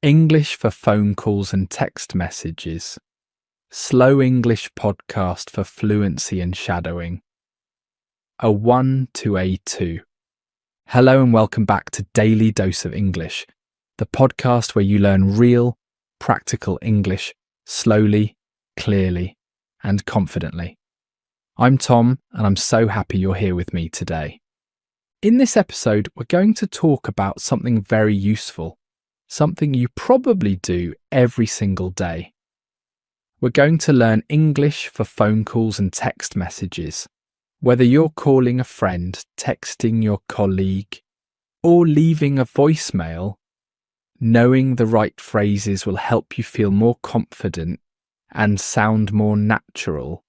English for phone calls and text messages. Slow English podcast for fluency and shadowing. A1 to A2. Hello and welcome back to Daily Dose of English, the podcast where you learn real, practical English slowly, clearly, and confidently. I'm Tom, and I'm so happy you're here with me today. In this episode, we're going to talk about something very useful, something you probably do every single day. We're going to learn English for phone calls and text messages. Whether you're calling a friend, texting your colleague, or leaving a voicemail, knowing the right phrases will help you feel more confident and sound more natural.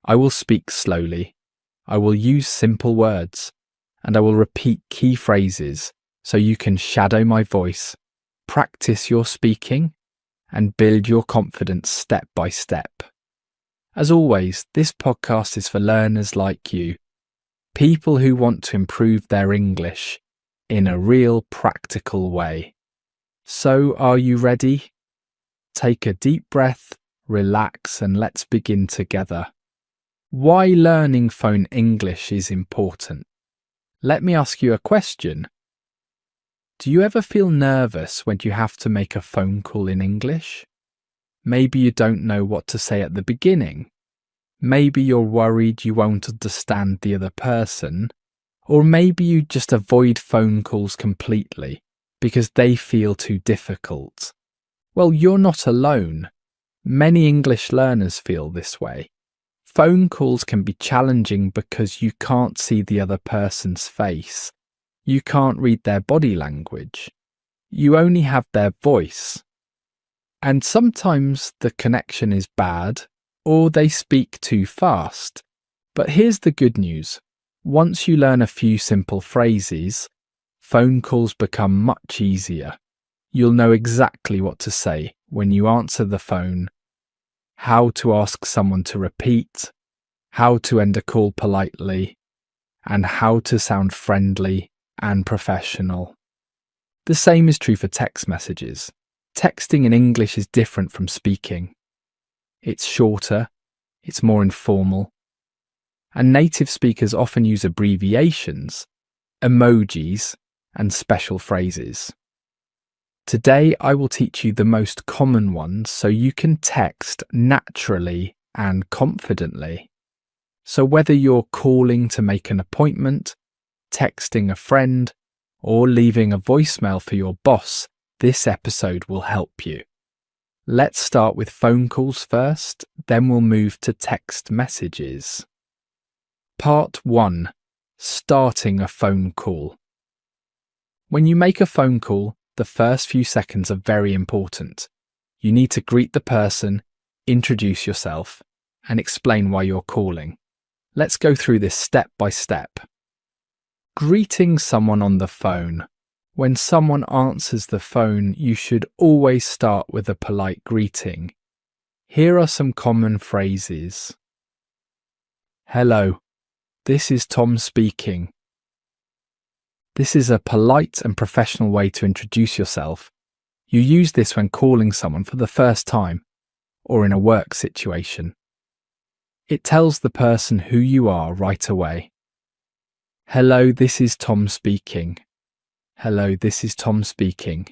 I will speak slowly, I will use simple words, and I will repeat key phrases so you can shadow my voice, practice your speaking, and build your confidence step by step. As always, this podcast is for learners like you, people who want to improve their English in a real practical way. So, are you ready? Take a deep breath, relax, and let's begin together. Why learning phone English is important? Let me ask you a question. Do you ever feel nervous when you have to make a phone call in English? Maybe you don't know what to say at the beginning. Maybe you're worried you won't understand the other person. Or maybe you just avoid phone calls completely because they feel too difficult. Well, you're not alone. Many English learners feel this way. Phone calls can be challenging because you can't see the other person's face. You can't read their body language. You only have their voice. And sometimes the connection is bad or they speak too fast. But here's the good news. Once you learn a few simple phrases, phone calls become much easier. You'll know exactly what to say when you answer the phone, how to ask someone to repeat, how to end a call politely, and how to sound friendly and professional. The same is true for text messages. Texting in English is different from speaking. It's shorter, it's more informal, and native speakers often use abbreviations, emojis, and special phrases. Today I will teach you the most common ones so you can text naturally and confidently. So whether you're calling to make an appointment, texting a friend, or leaving a voicemail for your boss, this episode will help you. Let's start with phone calls first, then we'll move to text messages. Part 1. Starting a phone call. When you make a phone call, the first few seconds are very important. You need to greet the person, introduce yourself, and explain why you're calling. Let's go through this step by step. Greeting someone on the phone. When someone answers the phone, you should always start with a polite greeting. Here are some common phrases. Hello, this is Tom speaking. This is a polite and professional way to introduce yourself. You use this when calling someone for the first time or in a work situation. It tells the person who you are right away. Hello, this is Tom speaking. Hello, this is Tom speaking.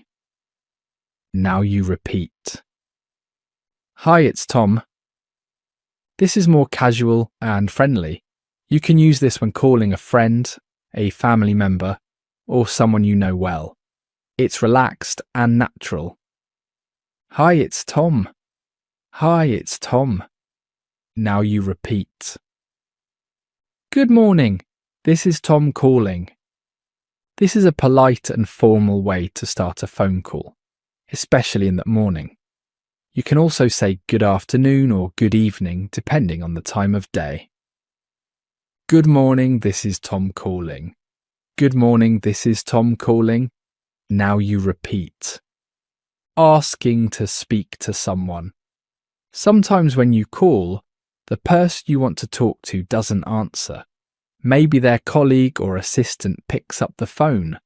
Now you repeat. Hi, it's Tom. This is more casual and friendly. You can use this when calling a friend, a family member, or someone you know well. It's relaxed and natural. Hi, it's Tom. Hi, it's Tom. Now you repeat. Good morning. This is Tom calling. This is a polite and formal way to start a phone call, especially in the morning. You can also say good afternoon or good evening depending on the time of day. Good morning, this is Tom calling. Good morning, this is Tom calling. Now you repeat. Asking to speak to someone. Sometimes when you call, the person you want to talk to doesn't answer. Maybe their colleague or assistant picks up the phone.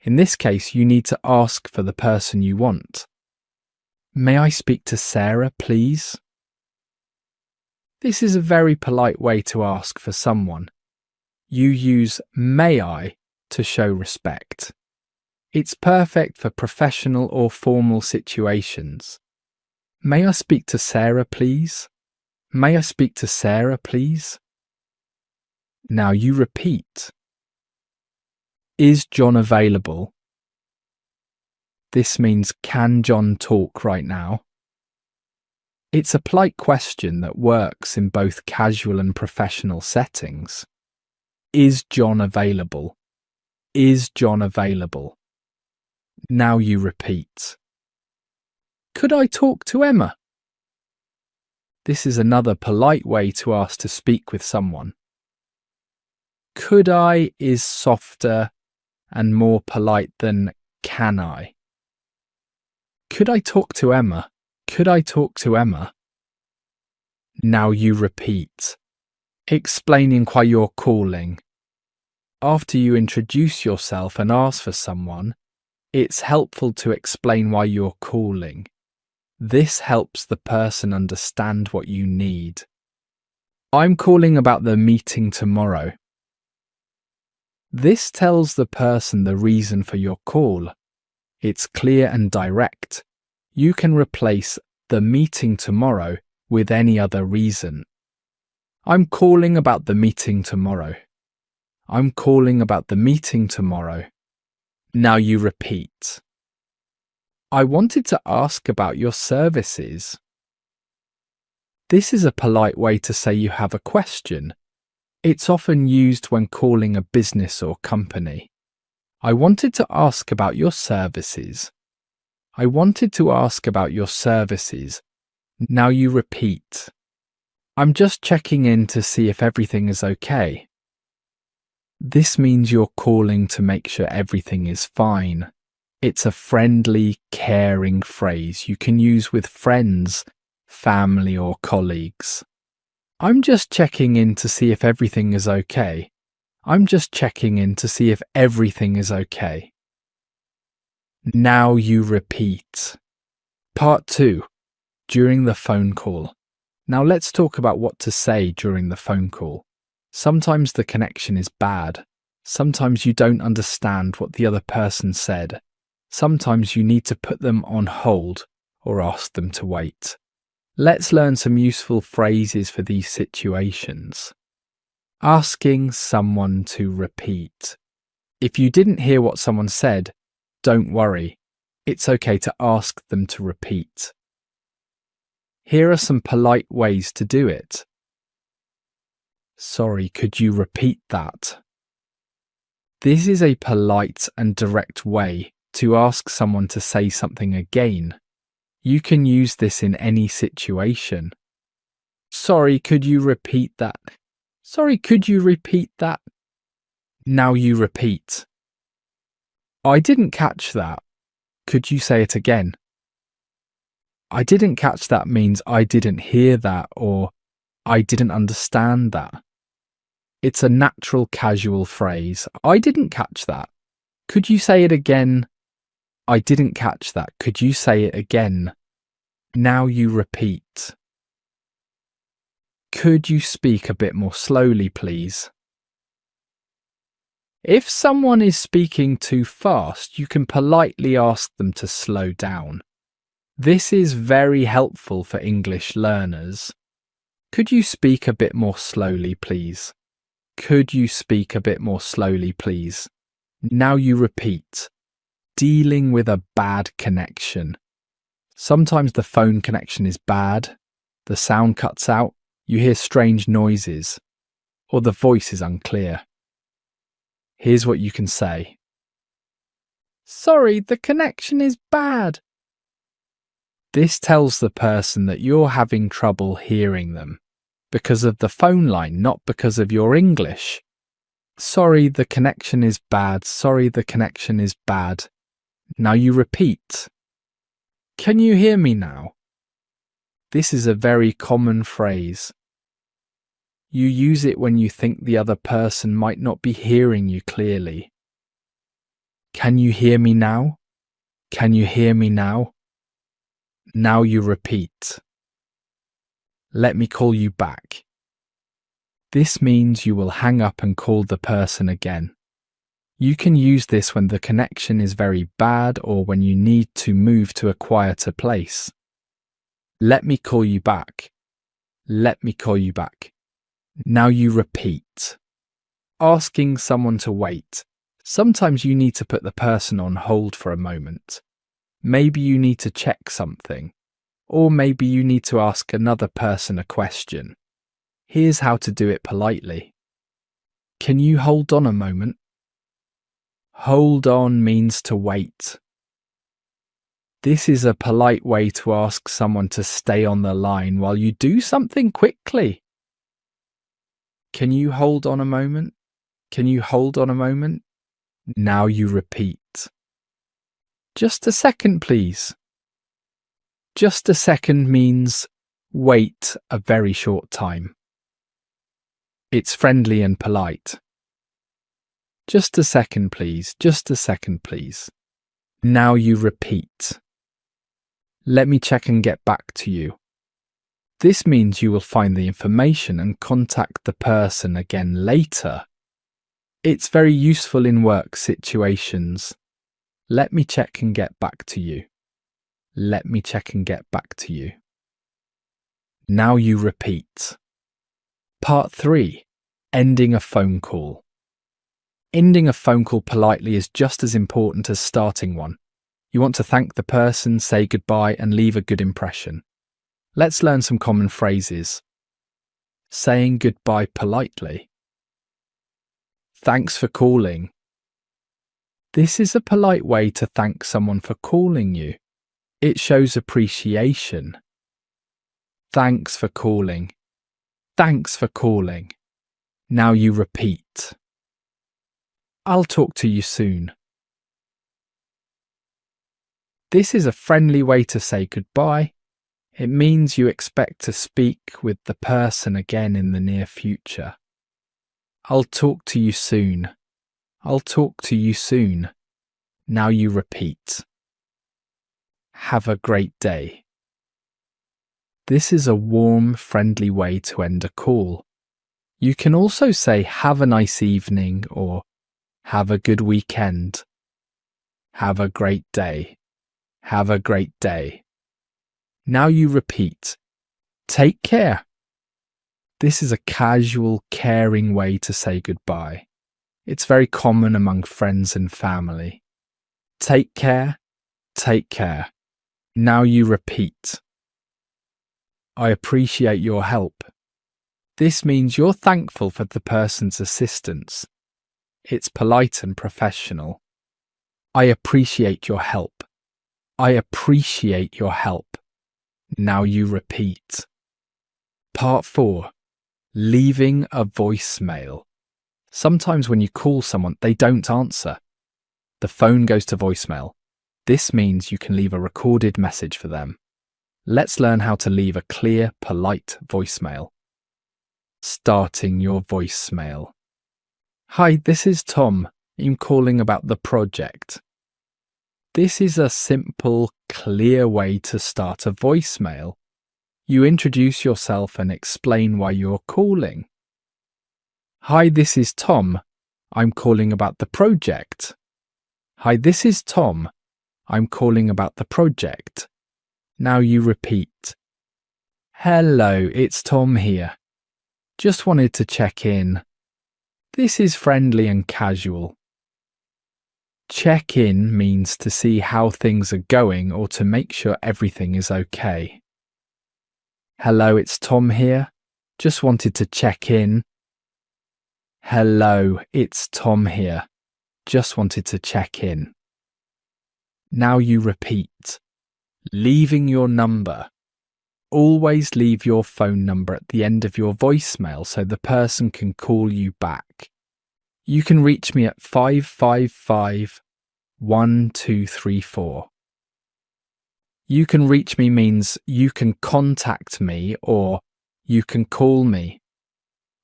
In this case, you need to ask for the person you want. May I speak to Sarah, please? This is a very polite way to ask for someone. You use may I to show respect. It's perfect for professional or formal situations. May I speak to Sarah, please? May I speak to Sarah, please? Now you repeat. Is John available? This means, can John talk right now? It's a polite question that works in both casual and professional settings. Is John available? Is John available? Now you repeat. Could I talk to Emma? This is another polite way to ask to speak with someone. Could I is softer and more polite than can I. Could I talk to Emma? Could I talk to Emma? Now you repeat, explaining why you're calling. After you introduce yourself and ask for someone, it's helpful to explain why you're calling. This helps the person understand what you need. I'm calling about the meeting tomorrow. This tells the person the reason for your call. It's clear and direct. You can replace the meeting tomorrow with any other reason. I'm calling about the meeting tomorrow. I'm calling about the meeting tomorrow. Now you repeat. I wanted to ask about your services. This is a polite way to say you have a question. It's often used when calling a business or company. I wanted to ask about your services. I wanted to ask about your services. Now you repeat. I'm just checking in to see if everything is okay. This means you're calling to make sure everything is fine. It's a friendly, caring phrase you can use with friends, family, or colleagues. I'm just checking in to see if everything is okay. I'm just checking in to see if everything is okay. Now you repeat. Part 2. During the phone call. Now let's talk about what to say during the phone call. Sometimes the connection is bad. Sometimes you don't understand what the other person said. Sometimes you need to put them on hold or ask them to wait. Let's learn some useful phrases for these situations. Asking someone to repeat. If you didn't hear what someone said, don't worry. It's okay to ask them to repeat. Here are some polite ways to do it. Sorry, could you repeat that? This is a polite and direct way to ask someone to say something again. You can use this in any situation. Sorry, could you repeat that? Sorry, could you repeat that? Now you repeat. I didn't catch that. Could you say it again? I didn't catch that means I didn't hear that or I didn't understand that. It's a natural, casual phrase. I didn't catch that. Could you say it again? I didn't catch that. Could you say it again? Now you repeat. Could you speak a bit more slowly, please? If someone is speaking too fast, you can politely ask them to slow down. This is very helpful for English learners. Could you speak a bit more slowly, please? Could you speak a bit more slowly, please? Now you repeat. Dealing with a bad connection. Sometimes the phone connection is bad, the sound cuts out, you hear strange noises, or the voice is unclear. Here's what you can say. Sorry, the connection is bad. This tells the person that you're having trouble hearing them because of the phone line, not because of your English. Sorry, the connection is bad. Sorry, the connection is bad. Now you repeat. Can you hear me now? This is a very common phrase. You use it when you think the other person might not be hearing you clearly. Can you hear me now? Can you hear me now? Now you repeat. Let me call you back. This means you will hang up and call the person again. You can use this when the connection is very bad or when you need to move to a quieter place. Let me call you back. Let me call you back. Now you repeat. Asking someone to wait. Sometimes you need to put the person on hold for a moment. Maybe you need to check something. Or maybe you need to ask another person a question. Here's how to do it politely. Can you hold on a moment? Hold on means to wait. This is a polite way to ask someone to stay on the line while you do something quickly. Can you hold on a moment? Can you hold on a moment? Now you repeat. Just a second, please. Just a second means wait a very short time. It's friendly and polite. Just a second, please. Just a second, please. Now you repeat. Let me check and get back to you. This means you will find the information and contact the person again later. It's very useful in work situations. Let me check and get back to you. Let me check and get back to you. Now you repeat. Part 3. Ending a phone call. Ending a phone call politely is just as important as starting one. You want to thank the person, say goodbye, and leave a good impression. Let's learn some common phrases. Saying goodbye politely. Thanks for calling. This is a polite way to thank someone for calling you. It shows appreciation. Thanks for calling. Thanks for calling. Now you repeat. I'll talk to you soon. This is a friendly way to say goodbye. It means you expect to speak with the person again in the near future. I'll talk to you soon. I'll talk to you soon. Now you repeat. Have a great day. This is a warm, friendly way to end a call. You can also say have a nice evening or have a good weekend. Have a great day. Have a great day. Now you repeat. Take care. This is a casual, caring way to say goodbye. It's very common among friends and family. Take care. Take care. Now you repeat. I appreciate your help. This means you're thankful for the person's assistance. It's polite and professional. I appreciate your help. I appreciate your help. Now you repeat. Part 4. Leaving a voicemail. Sometimes when you call someone, they don't answer. The phone goes to voicemail. This means you can leave a recorded message for them. Let's learn how to leave a clear, polite voicemail. Starting your voicemail. Hi, this is Tom. I'm calling about the project. This is a simple, clear way to start a voicemail. You introduce yourself and explain why you're calling. Hi, this is Tom. I'm calling about the project. Hi, this is Tom. I'm calling about the project. Now you repeat. Hello, it's Tom here. Just wanted to check in. This is friendly and casual. Check in means to see how things are going or to make sure everything is okay. Hello, it's Tom here. Just wanted to check in. Hello, it's Tom here. Just wanted to check in. Now you repeat. Leaving your number. Always leave your phone number at the end of your voicemail so the person can call you back. You can reach me at 555-1234. You can reach me means you can contact me or you can call me.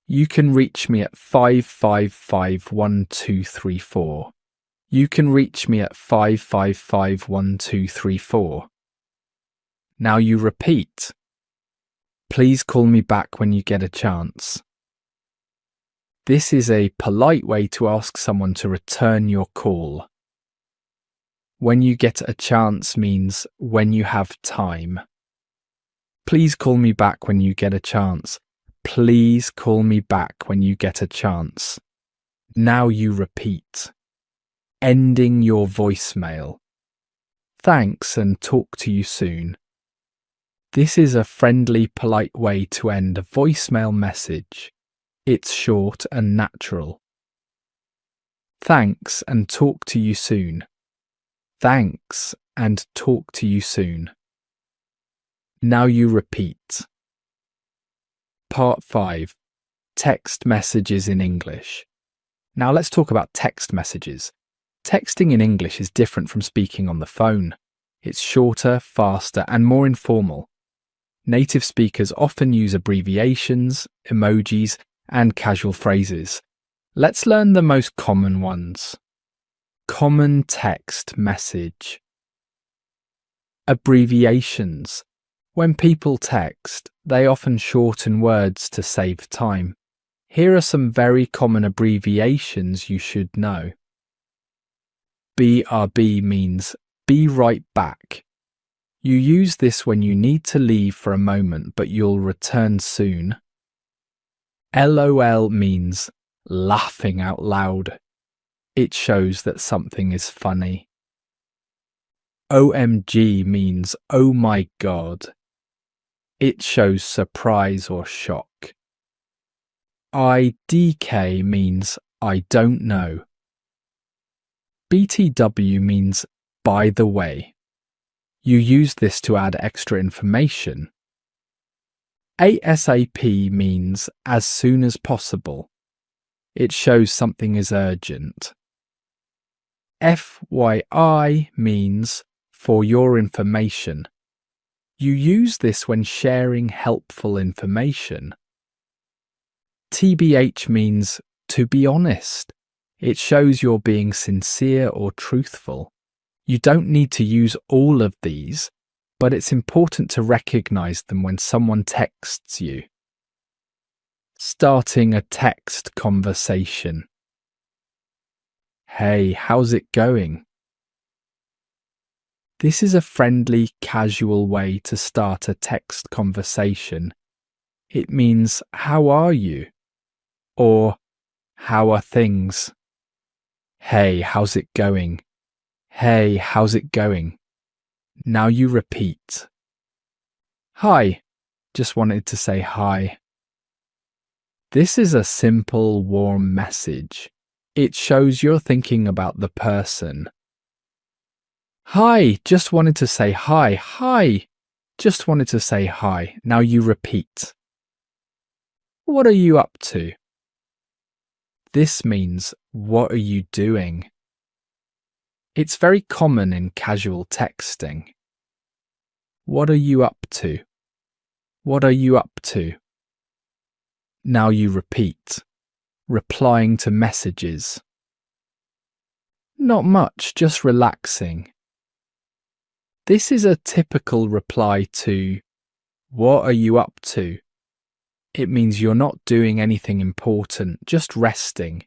You can reach me at 555-1234. You can reach me at 555 1234. Now you repeat. Please call me back when you get a chance. This is a polite way to ask someone to return your call. When you get a chance means when you have time. Please call me back when you get a chance. Please call me back when you get a chance. Now you repeat. Ending your voicemail. Thanks and talk to you soon. This is a friendly, polite way to end a voicemail message. It's short and natural. Thanks and talk to you soon. Thanks and talk to you soon. Now you repeat. Part 5. Text messages in English. Now let's talk about text messages. Texting in English is different from speaking on the phone. It's shorter, faster, and more informal. Native speakers often use abbreviations, emojis, and casual phrases. Let's learn the most common ones. Common text message. Abbreviations. When people text, they often shorten words to save time. Here are some very common abbreviations you should know. BRB means be right back. You use this when you need to leave for a moment but you'll return soon. LOL means laughing out loud. It shows that something is funny. OMG means oh my god. It shows surprise or shock. IDK means I don't know. BTW means by the way. You use this to add extra information. ASAP means as soon as possible. It shows something is urgent. FYI means for your information. You use this when sharing helpful information. TBH means to be honest. It shows you're being sincere or truthful. You don't need to use all of these, but it's important to recognize them when someone texts you. Starting a text conversation. Hey, how's it going? This is a friendly, casual way to start a text conversation. It means, how are you? Or, how are things? Hey, how's it going? Hey, how's it going? Now you repeat. Hi, just wanted to say hi. This is a simple, warm message. It shows you're thinking about the person. Hi, just wanted to say hi. Hi, just wanted to say hi. Now you repeat. What are you up to? This means, what are you doing? It's very common in casual texting. What are you up to? What are you up to? Now you repeat, replying to messages. Not much, just relaxing. This is a typical reply to, what are you up to? It means you're not doing anything important, just resting.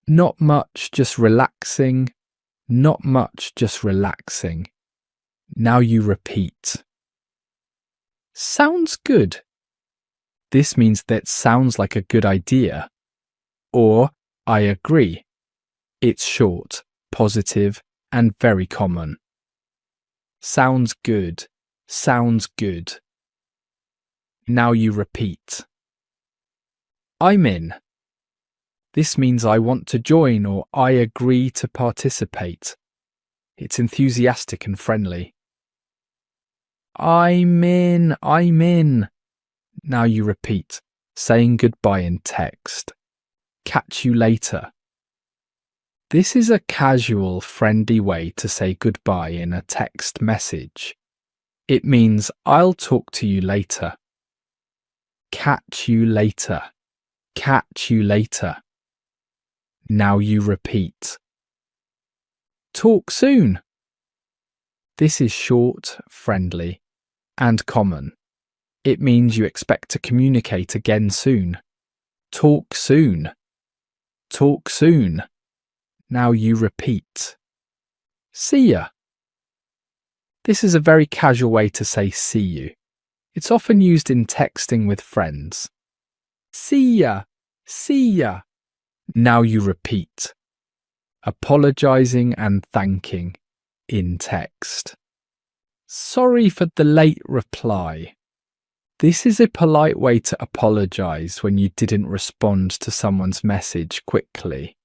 Not much, just relaxing. Not much, just relaxing. Now you repeat. Sounds good. This means that sounds like a good idea. Or, I agree. It's short, positive, and very common. Sounds good. Sounds good. Now you repeat. I'm in. This means I want to join or I agree to participate. It's enthusiastic and friendly. I'm in. I'm in. Now you repeat, saying goodbye in text. Catch you later. This is a casual, friendly way to say goodbye in a text message. It means I'll talk to you later. Catch you later. Catch you later. Now you repeat. Talk soon. This is short, friendly, and common. It means you expect to communicate again soon. Talk soon. Talk soon. Now you repeat. See ya. This is a very casual way to say see you. It's often used in texting with friends. See ya. See ya. Now you repeat. Apologizing and thanking in text. Sorry for the late reply. This is a polite way to apologize when you didn't respond to someone's message quickly.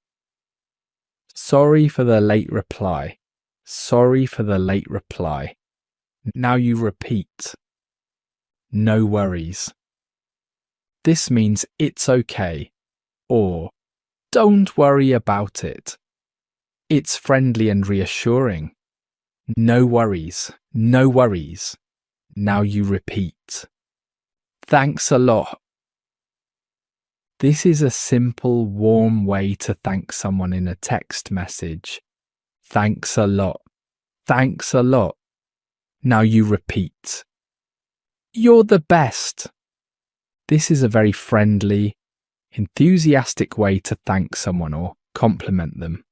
Sorry for the late reply. Sorry for the late reply. Now you repeat. No worries. This means it's okay, or don't worry about it. It's friendly and reassuring. No worries, no worries. Now you repeat. Thanks a lot. This is a simple, warm way to thank someone in a text message. Thanks a lot. Thanks a lot. Now you repeat. You're the best. This is a very friendly, enthusiastic way to thank someone or compliment them.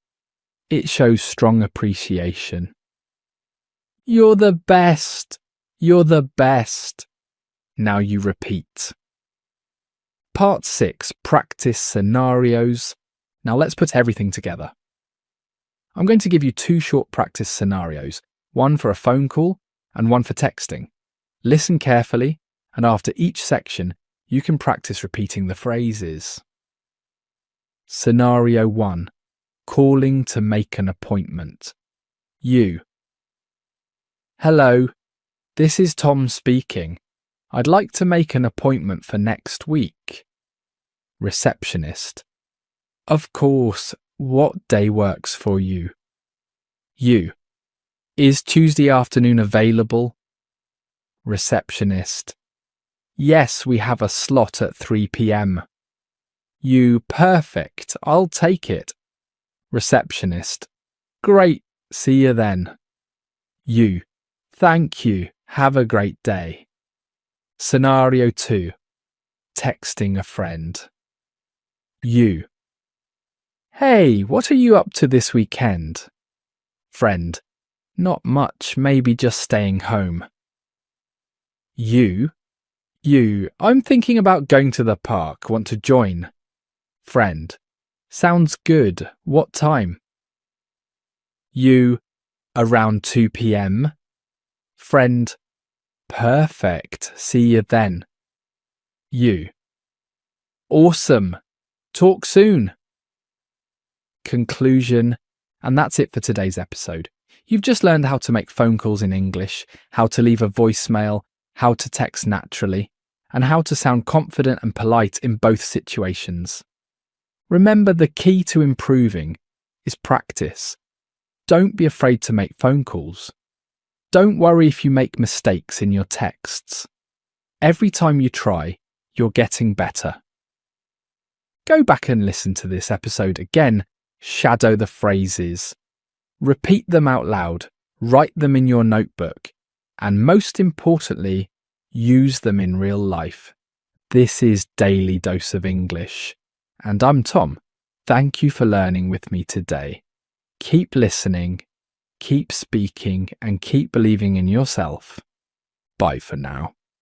It shows strong appreciation. You're the best. You're the best. Now you repeat. Part 6, practice scenarios. Now let's put everything together. I'm going to give you 2 short practice scenarios, one for a phone call and one for texting. Listen carefully, and after each section, you can practice repeating the phrases. Scenario 1. Calling to make an appointment. You. Hello, this is Tom speaking. I'd like to make an appointment for next week. Receptionist. Of course, what day works for you? You. Is Tuesday afternoon available? Receptionist. Yes, we have a slot at 3 p.m. You. Perfect, I'll take it. Receptionist. Great, see you then. You. Thank you, have a great day. Scenario 2. Texting a friend. You. Hey, what are you up to this weekend? Friend. Not much, maybe just staying home. You. I'm thinking about going to the park, want to join? Friend. Sounds good, what time? You. Around 2 p.m. Friend. Perfect, see you then. You. Awesome, talk soon. Conclusion, and that's it for today's episode. You've just learned how to make phone calls in English, how to leave a voicemail, how to text naturally, and how to sound confident and polite in both situations. Remember, the key to improving is practice. Don't be afraid to make phone calls. Don't worry if you make mistakes in your texts. Every time you try, you're getting better. Go back and listen to this episode again. Shadow the phrases. Repeat them out loud. Write them in your notebook. And most importantly, use them in real life. This is Daily Dose of English. And I'm Tom. Thank you for learning with me today. Keep listening, keep speaking, and keep believing in yourself. Bye for now.